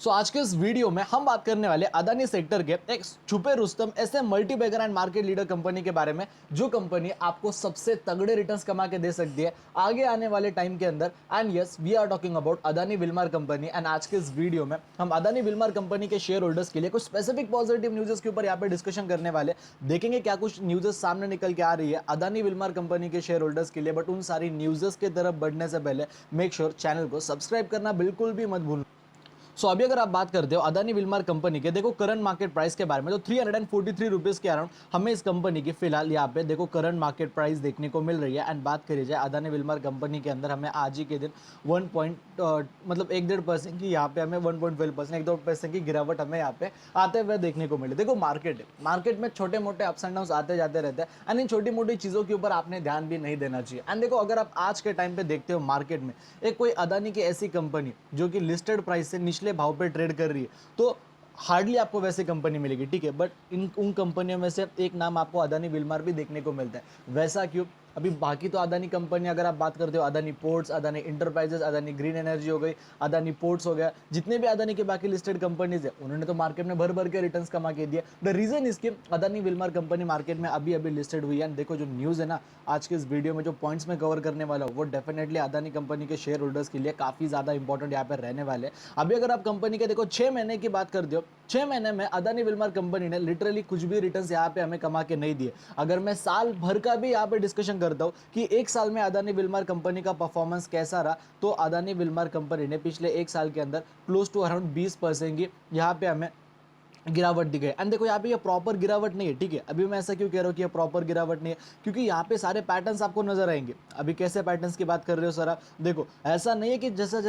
आज के इस वीडियो में हम बात करने वाले अदानी सेक्टर के एक छुपे रुस्तम ऐसे multibagger and market leader company के बारे में, जो कंपनी आपको सबसे तगड़े रिटर्न्स कमा के दे सकती है आगे आने वाले टाइम के अंदर। And yes, we are talking about Adani Wilmar company. And आज के इस वीडियो में हम अदानी विल्मार कंपनी के शेयर होल्डर्स के लिए कुछ स्पेसिफिक पॉजिटिव न्यूज़ के ऊपर यहाँ पे डिस्कशन करने वाले, देखेंगे क्या कुछ न्यूज़ सामने निकल के आ रही है अदानी विल्मार कंपनी के शेयर होल्डर्स के लिए। बट उन सारी न्यूज़ की तरफ बढ़ने से पहले मेक श्योर चैनल को सब्सक्राइब करना बिल्कुल भी मत भूलना। अभी अगर आप बात करते हो अदानी विल्मार कंपनी के, देखो करंट मार्केट प्राइस के बारे में, तो 343 रुपीज़ के अराउंड हमें इस कंपनी की फिलहाल यहाँ पे देखो करंट मार्केट प्राइस देखने को मिल रही है। एंड बात करी जाए अदानी विल्मार कंपनी के अंदर, हमें आज ही के दिन 1.1.5% की यहाँ पे हमें 1.12% 1-2% की गिरावट हमें यहाँ पे आते हुए देखने को मिले। देखो मार्केट में छोटे मोटे अप्स एंड डाउन आते जाते रहते हैं, एंड इन छोटी मोटी चीज़ों के ऊपर आपने ध्यान भी नहीं देना चाहिए। एंड देखो अगर आप आज के टाइम पे देखते हो मार्केट में एक कोई अदानी की ऐसी कंपनी जो कि लिस्टेड प्राइस से निचले भाव पे ट्रेड कर रही है, तो हार्डली आपको वैसे कंपनी मिलेगी, ठीक है। बट इन उन कंपनियों में से एक नाम आपको अदानी विल्मार भी देखने को मिलता है। वैसा क्यों? अभी बाकी तो अदानी कंपनी अगर आप बात करते हो, Adani ports, Adani enterprises, Adani green energy हो गई, अदानी पोर्ट्स हो गया, जितने भी अदानी के बाकी लिस्टेड कंपनीज है उन्होंने तो मार्केट में भर भर के रिटर्न्स कमा के दिए। द रीजन इसके अदानी विल्मार कंपनी मार्केट में अभी अभी लिस्टेड हुई है। एंड देखो जो न्यूज़ है ना, आज के इस वीडियो में जो पॉइंट्स में कवर करने वाला हूँ वो डेफिनेटली अदानी कंपनी के शेयर होल्डर्स के लिए काफ़ी ज़्यादा इंपॉर्टेंट यहाँ पर रहने वाले। अभी अगर आप कंपनी के देखो 6 महीने की बात करते हो, 6 महीने में अदानी विल्मार कंपनी ने लिटरली कुछ भी रिटर्न्स यहाँ पे हमें कमा के नहीं दिए। अगर मैं साल भर का भी यहाँ पे डिस्कशन करता हूँ कि एक साल में अदानी विल्मार कंपनी का परफॉर्मेंस कैसा रहा, तो अदानी विल्मार कंपनी ने पिछले एक साल के अंदर क्लोज टू अराउंड 20% की यहाँ पे हमें गिरावट दी गई। एंड देखो यहाँ पे ये प्रॉपर गिरावट नहीं है, ठीक है। अभी मैं ऐसा क्यों कह रहा हूँ कि ये प्रॉपर गिरावट नहीं है, क्योंकि यहाँ पे सारे पैटर्न्स आपको नजर आएंगे। अभी कैसे पैटर्न्स की बात कर रहे हो सर आप? देखो ऐसा नहीं है कि जैसे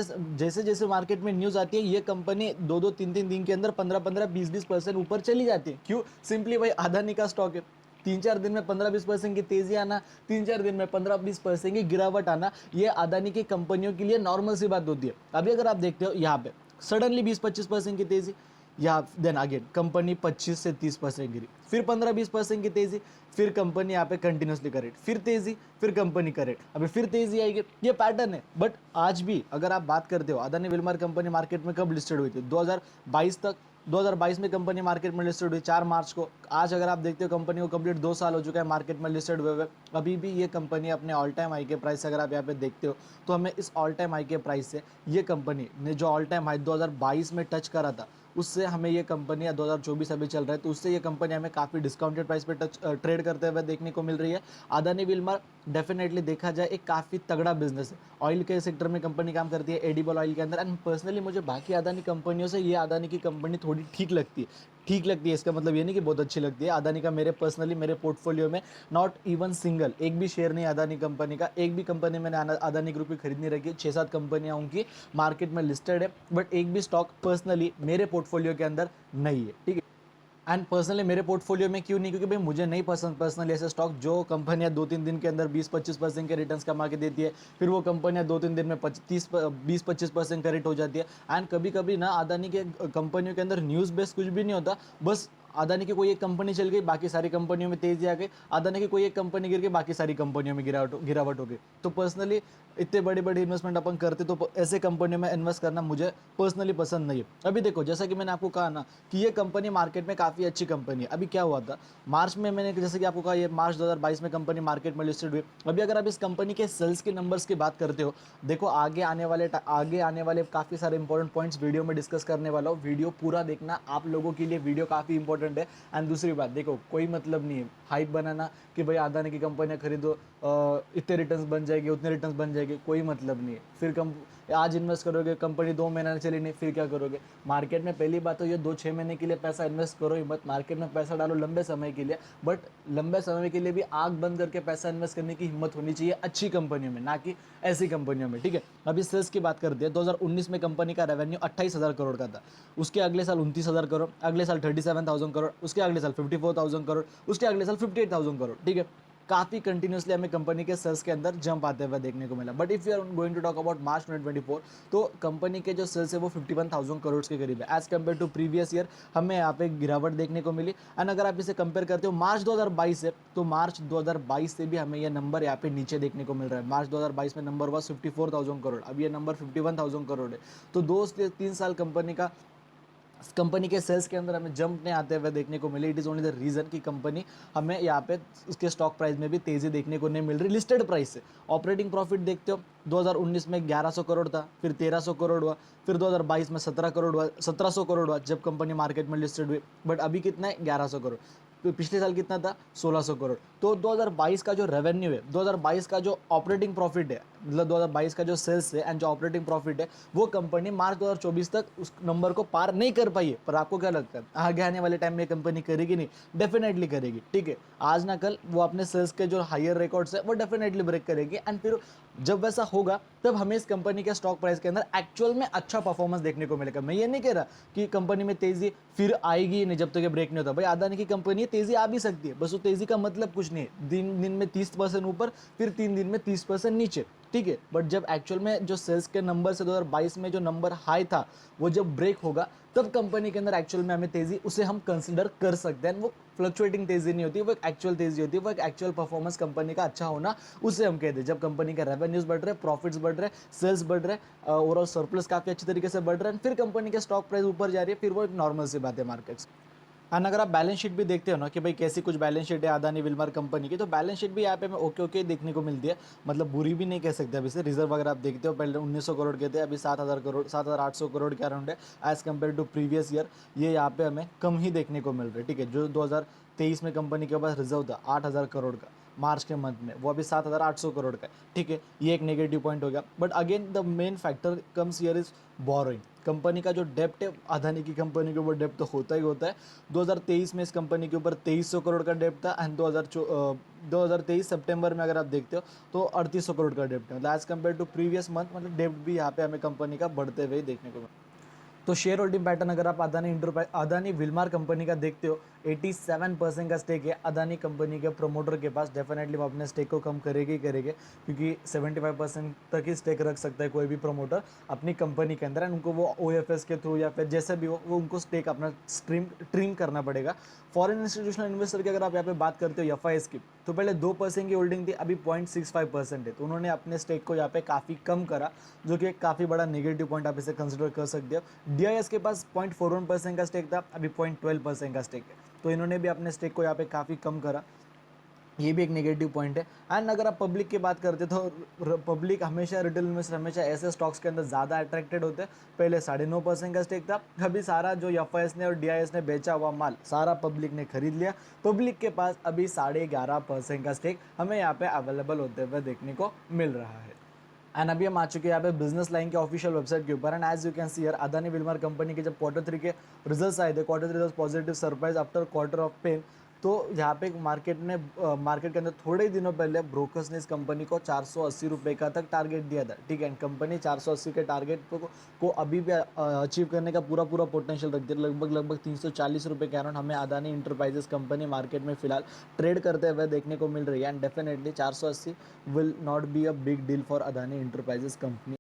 जैसे मार्केट में न्यूज़ आती है ये कंपनी 2-2 3-3 दिन के अंदर 15-15 20-20% ऊपर चली जाती है। क्यों? सिंपली भाई अदानी का स्टॉक है। 3-4 दिन में 15-20% की तेजी आना, 3-4 दिन में 15-20% की गिरावट आना, ये अदानी की कंपनियों के लिए नॉर्मल सी बात होती है। अभी अगर आप देखते हो यहाँ पे सडनली 20-25% की तेजी, या देन अगेन कंपनी 25 से 30% गिरी, फिर 15-20% की तेजी, फिर कंपनी यहाँ पे कंटिन्यूसली करेक्ट, फिर तेजी, फिर कंपनी करेक्ट, अभी फिर तेजी आएगी। ये पैटर्न है। बट आज भी अगर आप बात करते हो, अदानी विल्मार कंपनी मार्केट में कब लिस्टेड हुई थी? 2022 तक। 2022 में कंपनी मार्केट में लिस्टेड हुई 4 मार्च को। आज अगर आप देखते हो कंपनी को कंप्लीट 2 साल हो चुका है मार्केट में लिस्टेड हुए। अभी भी ये कंपनी अपने ऑल टाइम हाई के प्राइस से अगर आप यहाँ पे देखते हो, तो हमें इस ऑल टाइम हाई के प्राइस से ये कंपनी ने जो ऑल टाइम हाई 2022 में टच करा था, उससे हमें ये कंपनी, या 2024 अभी चल रहा है, तो उससे ये कंपनी हमें काफ़ी डिस्काउंटेड प्राइस पे ट्रेड करते हुए देखने को मिल रही है। अदानी विल्मार डेफिनेटली देखा जाए एक काफ़ी तगड़ा बिजनेस है। ऑयल के सेक्टर में कंपनी काम करती है, एडिबल ऑयल के अंदर। एंड पर्सनली मुझे बाकी अदानी कंपनियों से ये अदानी की कंपनी थोड़ी ठीक लगती है। ठीक लगती है इसका मतलब ये नहीं कि बहुत अच्छी लगती है। अदानी का मेरे पर्सनली मेरे पोर्टफोलियो में नॉट इवन सिंगल एक भी शेयर नहीं अदानी कंपनी का। एक भी कंपनी मैंने अदानी ग्रुप की खरीद नहीं रखी। 6-7 कंपनियां उनकी मार्केट में लिस्टेड है, बट एक भी स्टॉक पर्सनली मेरे पोर्टफोलियो के अंदर नहीं है, ठीक है। एंड पर्सनली मेरे पोर्टफोलियो में क्यों नहीं? क्योंकि भाई मुझे नहीं पसंद पर्सनली ऐसे स्टॉक जो कंपनियां 2-3 दिन के अंदर 20-25% के रिटर्न्स कमा के देती है, फिर वो कंपनियां 2-3 दिन में 20-25% का रेट हो जाती है। एंड कभी कभी ना अदानी के कंपनियों के अंदर न्यूज़ बेस कुछ भी नहीं होता, बस अदानी की कोई एक कंपनी चल गई, बाकी सारी कंपनियों में तेजी आ गई। अदानी की कोई एक कंपनी गिर गई, बाकी सारी कंपनियों में गिरावट हो गई। तो पर्सनली इतने बड़े बड़े इन्वेस्टमेंट अपन करते, तो ऐसे कंपनियों में इन्वेस्ट करना मुझे पर्सनली पसंद नहीं है। अभी देखो जैसा कि मैंने आपको कहा ना कि ये कंपनी मार्केट में काफ़ी अच्छी कंपनी है। अभी क्या हुआ था मार्च में, मैंने जैसे कि आपको कहा ये मार्च 2022 में कंपनी मार्केट में लिस्टेड हुई। अभी अगर आप इस कंपनी के सेल्स के नंबर्स की बात करते हो, देखो आगे आने वाले काफ़ी सारे इंपॉर्टेंट पॉइंट्स वीडियो में डिस्कस करने वाला हूँ। वीडियो पूरा देखना, आप लोगों के लिए वीडियो काफ़ी इंपॉर्टेंट है। एंड दूसरी बात देखो, कोई मतलब नहीं है हाइप बनाना कि भाई अदानी की कंपनियां खरीदो, इतने रिटर्न्स बन जाएगी, उतने रिटर्न्स बन जाएगी, कोई मतलब नहीं है। फिर आज इन्वेस्ट करोगे, कंपनी 2 महीना चली नहीं, फिर क्या करोगे? मार्केट में पहली बात तो ये 2-6 महीने के लिए पैसा इन्वेस्ट करो ही मत। मार्केट में पैसा डालो लंबे समय के लिए, बट लंबे समय के लिए भी आंख बंद करके पैसा इन्वेस्ट करने की हिम्मत होनी चाहिए अच्छी कंपनियों में, ना कि ऐसी कंपनियों में, ठीक है। अभी सेल्स की बात करते हैं, 2019 में कंपनी का रेवेन्यू 28,000 करोड़ का था। उसके अगले साल 29,000 करोड़, अगले साल 37,000 करोड़, उसके अगले साल 54,000 करोड़, उसके अगले साल 58,000 करोड़, ठीक है। काफ़ी कंटिन्यूसली हमें कंपनी के सेल्स के अंदर जंप आते हुए देखने को मिला। But if you are going to talk about March 2024, तो कंपनी के जो सेल्स है वो 51,000 करोड़ के करीब है। As compare to previous year हमें यहाँ पे गिरावट देखने को मिली। एंड अगर आप इसे कंपेयर करते हो मार्च 2022 से, तो मार्च 2022 से भी हमें यह नंबर यहाँ पे नीचे देखने को मिल रहा है। मार्च 2022 में नंबर हुआ 54,000 करोड़, अब ये नंबर 51,000 करोड़ है। तो 2 से 3 साल कंपनी का कंपनी के सेल्स के अंदर हमें जंप नहीं आते हुए देखने को मिले। It is only the reason कि कंपनी हमें यहाँ पे उसके स्टॉक प्राइस में भी तेज़ी देखने को नहीं मिल रही लिस्टेड प्राइस से। ऑपरेटिंग प्रॉफिट देखते हो 2019 में 1100 करोड़ था, फिर 1300 करोड़ हुआ, फिर 2022 में 17 करोड़ हुआ, 1700 करोड़ हुआ जब कंपनी मार्केट में लिस्टेड हुई। बट अभी कितना है? 1100 करोड़। तो पिछले साल कितना था? 1600 करोड़। तो 2022 का जो रेवेन्यू है, 2022 का जो ऑपरेटिंग प्रॉफिट है, मतलब 2022 का जो सेल्स है एंड जो ऑपरेटिंग प्रॉफिट है, वो कंपनी मार्च 2024 तक उस नंबर को पार नहीं कर पाई है। पर आपको क्या लगता है आगे आने वाले टाइम में कंपनी करेगी? नहीं, डेफिनेटली करेगी। ठीक है, आज ना कल वो अपने सेल्स के जो हायर रिकॉर्ड्स है वो डेफिनेटली ब्रेक करेगी। एंड फिर जब वैसा होगा तब हमें इस कंपनी के स्टॉक प्राइस के अंदर एक्चुअल में अच्छा परफॉर्मेंस देखने को मिलेगा। मैं ये नहीं कह रहा कि कंपनी में तेजी फिर आएगी नहीं जब तक ये ब्रेक नहीं होता। भाई अदानी की कंपनी है, तेजी आ भी सकती है, बस वो तेजी का मतलब कुछ नहीं है। दिन दिन में 30% ऊपर, फिर 3 दिन में 30% नीचे। ठीक है, बट जब एक्चुअल में जो सेल्स के नंबर से 2022 में जो नंबर हाई था वो जब ब्रेक होगा तब कंपनी के अंदर एक्चुअल में हमें तेजी उसे हम कंसिडर कर सकते हैं। वो फ्लक्चुएटिंग तेजी नहीं होती, वो एक एक्चुअल तेजी होती है, वो एक एक्चुअल परफॉर्मेंस कंपनी का अच्छा होना उसे हम कहते हैं। जब कंपनी का रेवेन्यूज बढ़ रहे, प्रॉफिट्स बढ़ रहे, सेल्स बढ़ रहे, ओवरऑल सरप्लस काफी अच्छी तरीके से बढ़ रहा है, फिर कंपनी के स्टॉक प्राइस ऊपर जा रही है, फिर वो एक नॉर्मल सी बात है मार्केट्स। एंड अगर आप बैलेंस शीट भी देखते हो ना कि भाई कैसी कुछ बैलेंस शीट है अदानी विल्मर कंपनी की, तो बैलेंस शीट भी यहाँ पे हमें ओके ओके देखने को मिलती है। मतलब बुरी भी नहीं कह सकते। अभी से रिजर्व अगर आप देखते हो पहले 1900 करोड़ के थे, अभी 7000 करोड़ 7800 करोड़ के अराउंड है as compare to previous year. ये यहाँ पे हमें कम ही देखने को मिल रहा है। ठीक है, जो 2023 में कंपनी के पास रिजर्व था 8000 करोड़ का मार्च के मंथ में, वो अभी 7800 करोड़ का है। ठीक है, ये एक नेगेटिव पॉइंट हो गया। But again the main factor comes here is borrowing. Company का जो डेप्ट है, अदानी की कंपनी के ऊपर डेप्ट तो होता ही होता है। 2023 में इस कंपनी के ऊपर 2300 करोड़ का डेप्ट था एंड 2023 सितंबर में अगर आप देखते हो तो 3800 करोड़ का डेप्ट है। मतलब as compare to previous month, मतलब डेप्ट भी यहाँ पे हमें कंपनी का बढ़ते हुए देखने को मिला। तो शेयर होल्डिंग पैटर्न अगर आप अदानी विल्मार कंपनी का देखते हो, 87% का स्टेक है अदानी कंपनी के प्रमोटर के पास। डेफिनेटली वो अपने स्टेक को कम करेगी ही करेंगे, क्योंकि 75% तक ही स्टेक रख सकता है कोई भी प्रमोटर अपनी कंपनी के अंदर। एंड उनको वो OFS के थ्रू या फिर जैसे भी हो वो उनको स्टेक अपना ट्रिम करना पड़ेगा। फॉरेन इंस्टीट्यूशनल इन्वेस्टर की अगर आप यहाँ पे बात करते हो FIS की, तो पहले 2% की होल्डिंग थी, अभी 0.65% है। तो उन्होंने अपने स्टेक को यहाँ पे काफ़ी कम करा, जो कि एक काफ़ी बड़ा नेगेटिव पॉइंट आप इसे कंसिडर कर सकते हो। DIS के पास 0.41% का स्टेक था, अभी 0.12% का स्टेक है। तो इन्होंने भी अपने स्टेक को यहाँ पे काफ़ी कम करा, ये भी एक नेगेटिव पॉइंट है। एंड अगर आप पब्लिक की बात करते तो पब्लिक हमेशा, रिटेल इन्वेस्टर हमेशा ऐसे स्टॉक्स के अंदर ज़्यादा अट्रैक्टेड होते हैं। पहले 9.5% का स्टेक था, अभी सारा जो FIS ने और DIS ने बेचा हुआ माल सारा पब्लिक ने खरीद लिया। पब्लिक के पास अभी 11.5% का स्टेक हमें यहाँ पे अवेलेबल होते हुए देखने को मिल रहा है। एंड अभी हम आ चुके हैं यहाँ पे बिजनेस लाइन के ऑफिशियल वेबसाइट के ऊपर। And as you can see यार, अदानी विल्मर कंपनी के जब Q3 के रिजल्ट्स आए थे, Q3 result positive surprise after quarter of pain. तो यहाँ पे मार्केट के अंदर थोड़े ही दिनों पहले ब्रोकर्स ने इस कंपनी को 480 रुपये का तक टारगेट दिया था। ठीक है, एंड कंपनी 480 के टारगेट को अभी भी अचीव करने का पूरा पोटेंशियल रखती है। लगभग 340 रुपये के अराउंड हमें अदानी इंटरप्राइजेस कंपनी मार्केट में फिलहाल ट्रेड करते हुए देखने को मिल रही है। And definitely 480 will not be a big deal for Adani Enterprises company.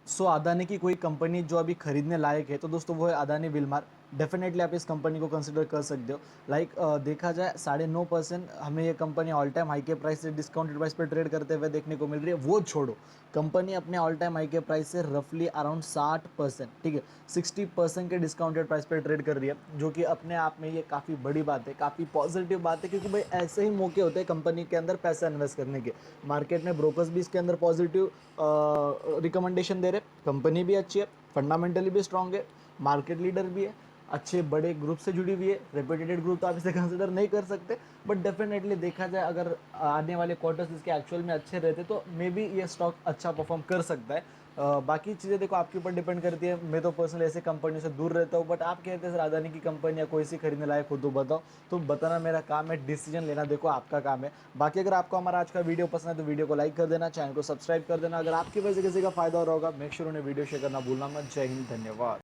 So Adani की कोई कंपनी जो अभी खरीदने लायक है तो दोस्तों वो है अदानी विल्मार। डेफिनेटली आप इस कंपनी को कंसिडर कर सकते हो। देखा जाए 9.5% हमें ये कंपनी ऑल टाइम हाई के प्राइस से डिस्काउंटेड प्राइस पर ट्रेड करते हुए देखने को मिल रही है। वो छोड़ो, कंपनी अपने ऑल टाइम हाई के प्राइस से रफली अराउंड 60%, ठीक है, 60% के डिस्काउंटेड प्राइस पर ट्रेड कर रही है, जो कि अपने आप में ये काफ़ी बड़ी बात है, काफ़ी पॉजिटिव बात है। क्योंकि भाई ऐसे ही मौके होते हैं कंपनी के अंदर पैसा इन्वेस्ट करने के। मार्केट में ब्रोकर्स भी इसके अंदर पॉजिटिव रिकमेंडेशन दे रहे, कंपनी भी अच्छी है, फंडामेंटली भी स्ट्रांग है, मार्केट लीडर भी है, अच्छे बड़े ग्रुप से जुड़ी हुई है। रेपुटेटेड ग्रुप तो आप इसे कंसिडर नहीं कर सकते, बट डेफिनेटली देखा जाए अगर आने वाले क्वार्टर्स इसके एक्चुअल में अच्छे रहते तो मे बी ये स्टॉक अच्छा परफॉर्म कर सकता है। बाकी चीज़ें देखो आपके ऊपर डिपेंड करती है। मैं तो पर्सनली ऐसे कंपनी से दूर रहता हूँ, बट आप कहते हैं सर अदानी की कंपनी या कोई सी खरीदने लायक हो तो बताओ। तो बताना मेरा काम है, डिसीजन लेना देखो आपका काम है। बाकी अगर आपको हमारा आज का वीडियो पसंद है तो वीडियो को लाइक कर देना, चैनल को सब्सक्राइब कर देना। अगर आपकी वजह से किसी का फायदा हो रहा होगा, मेक श्योर उन्हें वीडियो शेयर करना भूलना मत। जय हिंद, धन्यवाद।